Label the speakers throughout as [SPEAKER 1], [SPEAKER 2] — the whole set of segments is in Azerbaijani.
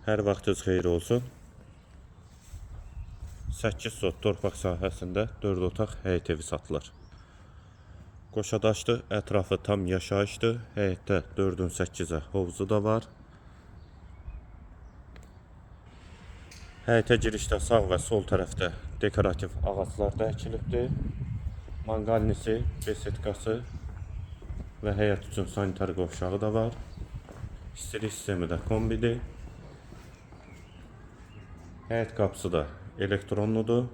[SPEAKER 1] Hər vaxtınız xeyir olsun. 8 sot torpaq sahəsində 4 otaq həyət evi satılır. Qoşadaşdır, ətrafı tam yaşayışdır. Həyətdə 4-ün 8-ə hovuzu da var. Həyətə girişdə sağ və sol tərəfdə dekorativ ağaclar da əkilibdir. Manqalnisi, besetkası və həyət üçün sanitar qovşağı da var. İstilik sistemi də kombidir. Həyət qapısı da elektronludur.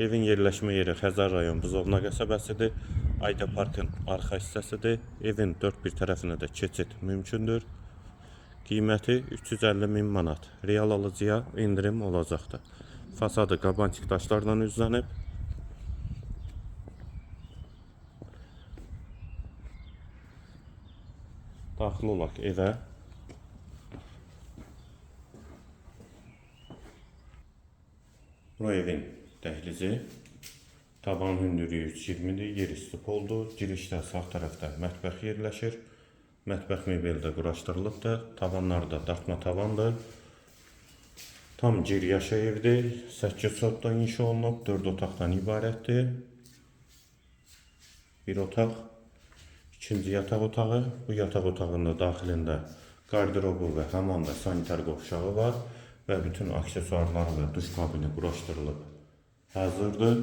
[SPEAKER 1] Evin yerləşmə yeri Xəzər rayon Buzovna qəsəbəsidir. Ayda Parkın arxa hissəsidir. Evin dörd bir tərəfinə də keçid mümkündür. Qiyməti 350.000 manat. Real alıcıya indirim olacaqdır. Fasadı qabançıq daşlardan üzlənib. Daxil olaq evə. Bu evin dəhlizi, tavan hündürlüyü 320-dir, yer üstü poldur. Girişdə sağ tərəfdə mətbəx yerləşir. Mətbəx mebeli də quraşdırılıbdır. Tavanları da dartma tavandır. Tam gir yaşa evdir. 8 sotdan inşa olunub, 4 otaqdan ibarətdir. Bir otaq, ikinci yataq otağı. Bu yataq otağında daxilində qardirobu və hamam və sanitar qovşağı var. Və bütün aksesuarları və duş kabini quraşdırılıb hazırdır.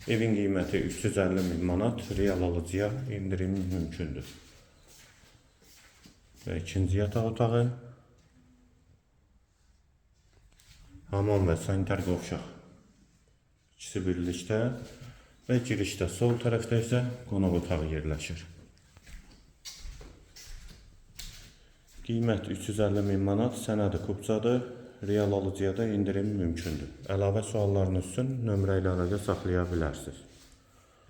[SPEAKER 1] Evin qiyməti 350.000 manat, real alıcıya indirim mümkündür. Və ikinci yataq otağı, hamam və sanitar qovşaq ikisi birlikdə və girişdə sol tərəfdə isə qonaq otağı yerləşir. Qiymət 350.000 manat, sənədi kupçadır. Real alıcıya da indirim mümkündür. Əlavə suallarınız üçün nömrə ilə əlaqə saxlaya bilərsiniz.